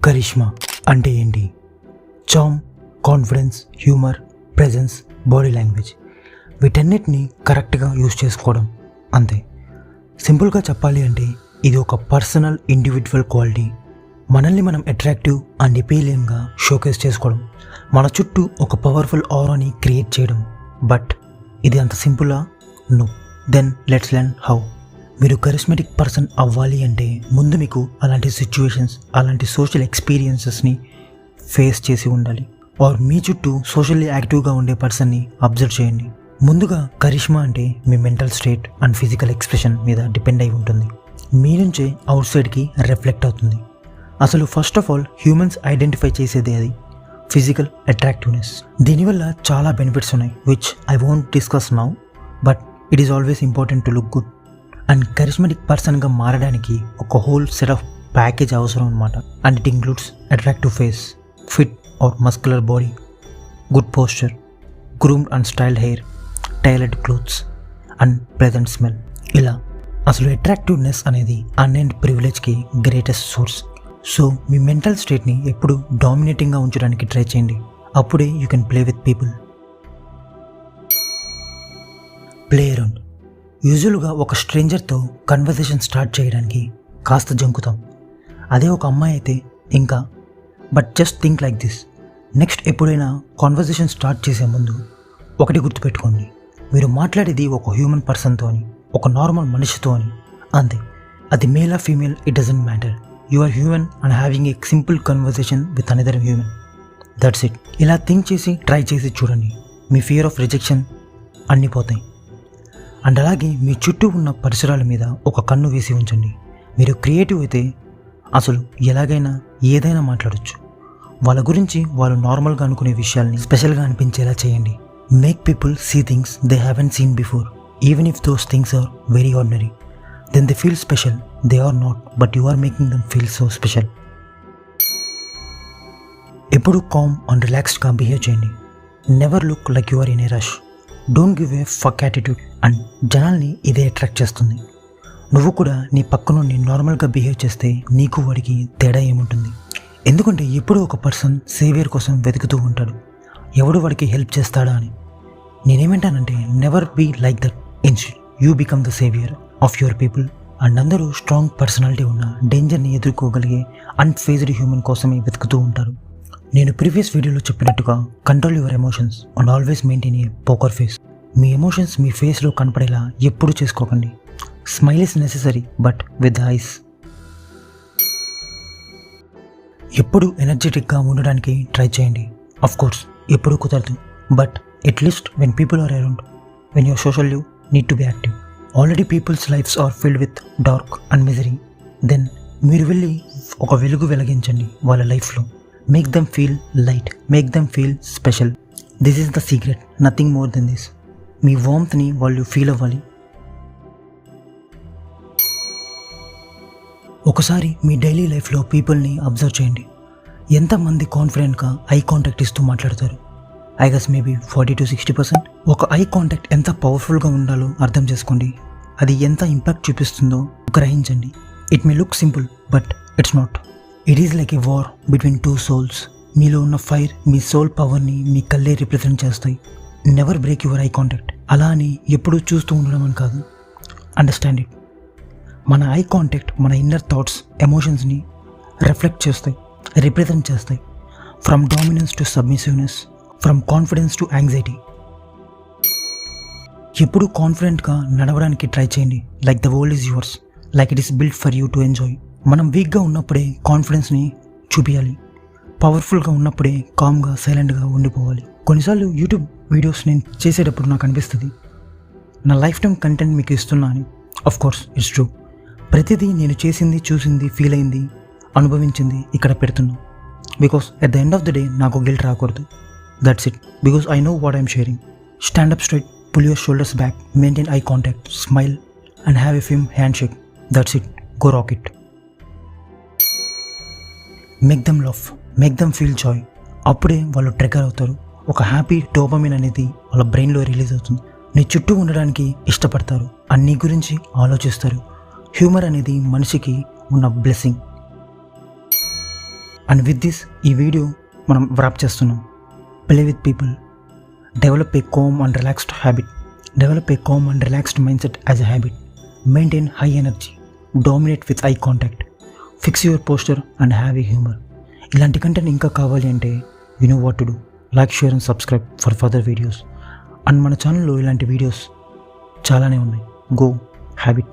కరిష్మా అంటే ఏంటి? Charm, confidence, humour, presence, body language వీటన్నిటిని కరెక్ట్గా యూజ్ చేసుకోవడం అంతే. సింపుల్గా చెప్పాలి అంటే ఇది ఒక పర్సనల్ ఇండివిజువల్ క్వాలిటీ. మనల్ని మనం అట్రాక్టివ్ అండ్ ఎపీలియంగా షోకేస్ చేసుకోవడం, మన చుట్టూ ఒక పవర్ఫుల్ ఆరాని క్రియేట్ చేయడం. బట్ ఇది అంత సింపులా? No. Then let's learn how. మీరు కరిస్మాటిక్ పర్సన్ అవ్వాలి అంటే ముందు మీకు అలాంటి సిచ్యువేషన్స్, అలాంటి సోషల్ ఎక్స్పీరియన్సెస్ని ఫేస్ చేసి ఉండాలి. ఆర్ మీ చుట్టూ సోషల్లీ యాక్టివ్గా ఉండే పర్సన్ని అబ్జర్వ్ చేయండి. ముందుగా కరిష్మా అంటే మీ mental state and physical expression మీద డిపెండ్ అయి ఉంటుంది. మీ నుంచే అవుట్ సైడ్కి రిఫ్లెక్ట్ అవుతుంది. అసలు first of all humans identify చేసేది అది ఫిజికల్ అట్రాక్టివ్నెస్. దీనివల్ల చాలా బెనిఫిట్స్ ఉన్నాయి which I won't discuss now, but it is always important to look good. And charismatic పర్సన్గా మారడానికి ఒక హోల్ సెట్ ఆఫ్ ప్యాకేజ్ అవసరం అనమాట. And it includes attractive face, fit or muscular body, good posture, groomed and styled hair, tailored clothes and pleasant smell. ఇలా అసలు attractiveness అనేది and ప్రివిలేజ్కి greatest source. So మీ మెంటల్ స్టేట్ని ఎప్పుడు డామినేటింగ్గా ఉంచడానికి ట్రై చేయండి. అప్పుడే you can play with people. Play around. యూజువల్గా ఒక స్ట్రేంజర్తో కన్వర్సేషన్ స్టార్ట్ చేయడానికి కాస్త జంకుతాం. అదే ఒక అమ్మాయి అయితే ఇంకా. But just think like this. Next ఎప్పుడైనా కాన్వర్సేషన్ స్టార్ట్ చేసే ముందు ఒకటి గుర్తుపెట్టుకోండి, మీరు మాట్లాడేది ఒక హ్యూమన్ పర్సన్తో అని, ఒక నార్మల్ మనిషితో అని. అంతే. అది male or female, it doesn't matter. You are human and having a simple conversation with another human. That's it. ఇలా థింక్ చేసి ట్రై చేసి చూడండి. మీ ఫియర్ ఆఫ్ రిజెక్షన్ అన్నీ పోతాయి. అండ్ అలాగే మీ చుట్టూ ఉన్న పరిసరాల మీద ఒక కన్ను వేసి ఉంచండి. మీరు క్రియేటివ్ అయితే అసలు ఎలాగైనా ఏదైనా మాట్లాడచ్చు. వాళ్ళ గురించి వాళ్ళు నార్మల్గా అనుకునే విషయాల్ని స్పెషల్గా అనిపించేలా చేయండి. Make people see things they haven't seen before. Even if those things are very ordinary, then they feel special. They are not, but you are making them feel so special. ఎప్పుడు కామ్ అండ్ రిలాక్స్డ్గా behave చేయండి. Never look like you are in a rush. Don't give a fuck attitude. And జనాల్ని ఇదే attract చేస్తుంది. నువ్వు కూడా నీ పక్క నుండి నార్మల్గా బిహేవ్ చేస్తే నీకు వాడికి తేడా ఏముంటుంది? ఎందుకంటే ఎప్పుడు ఒక పర్సన్ సేవియర్ కోసం వెతుకుతూ ఉంటాడు, ఎవడు వాడికి హెల్ప్ చేస్తాడా అని. నేనేమంటానంటే never be like that. Instead you become the saviour of your people. And అందరూ స్ట్రాంగ్ పర్సనాలిటీ ఉన్న, డేంజర్ని ఎదుర్కోగలిగే అన్ఫేజ్డ్ హ్యూమన్ కోసమే వెతుకుతూ ఉంటారు. నేను ప్రీవియస్ వీడియోలో చెప్పినట్టుగా control your emotions and always maintain a poker face. Me emotions మీ ఫేస్లో కనపడేలా ఎప్పుడు చేసుకోకండి. Smile is necessary but with ice. ఎప్పుడు ఎనర్జెటిక్గా ఉండడానికి ట్రై చేయండి. అఫ్ కోర్స్ ఎప్పుడు కుదరదు, but at least when people are around, when you're social you need to be active. Already peoples lifes are filled with dark and misery. Then మీరు వెళ్ళి ఒక వెలుగు వెలిగించండి వాళ్ళ లైఫ్లో. Make them feel light, make them feel special. This is the secret, nothing more than this. మీ వార్మ్త్ని వాళ్ళు ఫీల్ అవ్వాలి. ఒకసారి మీ డైలీ లైఫ్లో పీపుల్ని అబ్జర్వ్ చేయండి. ఎంతమంది కాన్ఫిడెంట్గా ఐ కాంటాక్ట్ ఇస్తూ మాట్లాడతారు? I guess maybe 40 to 60%. ఒక ఐ కాంటాక్ట్ ఎంత పవర్ఫుల్గా ఉండాలో అర్థం చేసుకోండి. అది ఎంత ఇంపాక్ట్ చూపిస్తుందో గ్రహించండి. It may look simple but it's not. It is like a war between two souls. మీలో ఉన్న ఫైర్, మీ సోల్ పవర్ని మీ కళ్ళే రిప్రజెంట్ చేస్తాయి. Never break your eye contact. అలా అని ఎప్పుడూ చూస్తూ ఉండడం అని కాదు. Understand it. మన ఐ కాంటాక్ట్ మన ఇన్నర్ థాట్స్, ఎమోషన్స్ని రిఫ్లెక్ట్ చేస్తాయి, రిప్రజెంట్ చేస్తాయి. From dominance to submissiveness, from confidence to anxiety. ఎప్పుడు కాన్ఫిడెంట్గా నడవడానికి ట్రై చేయండి. Like the world is yours, like it is built for you to enjoy. మనం వీక్గా ఉన్నప్పుడే కాన్ఫిడెన్స్ని చూపించాలి. పవర్ఫుల్గా ఉన్నప్పుడే కామ్గా, సైలెంట్గా ఉండిపోవాలి. కొన్నిసార్లు యూట్యూబ్ వీడియోస్ నేను చేసేటప్పుడు నాకు అనిపిస్తుంది నా లైఫ్ టైం కంటెంట్ మీకు ఇస్తున్నా అని. Of course it's true. ప్రతిదీ నేను చేసింది, చూసింది, ఫీల్ అయింది, అనుభవించింది ఇక్కడ పెడుతున్నాను. Because at the end of the day నాకు గిల్ట్ రాకూడదు. That's it. Because I know what I'm sharing. Stand up straight, pull your shoulders back, maintain eye contact, smile and have a firm handshake. That's it. Go rock it. Make them love, make them feel joy. అప్పుడే వాళ్ళు trigger అవుతారు. ఒక happy dopamine అనేది వాళ్ళ బ్రెయిన్లో release అవుతుంది. నీ చుట్టూ ఉండడానికి ఇష్టపడతారు, అన్ని గురించి ఆలోచిస్తారు. హ్యూమర్ అనేది మనిషికి ఉన్న బ్లెస్సింగ్. అండ్ విత్ దిస్ ఈ వీడియో మనం వ్రాప్ చేస్తున్నాం. Play with people, develop a calm and relaxed habit, develop a calm and relaxed mindset as a habit, maintain high energy, dominate with eye contact, fix your posture and have a humor. ఇలాంటి content ఇంకా కావాలి అంటే you know what to do, like, share and subscribe for further videos. And మన ఛానల్లో ఇలాంటి videos చాలానే ఉన్నాయి. Go habit.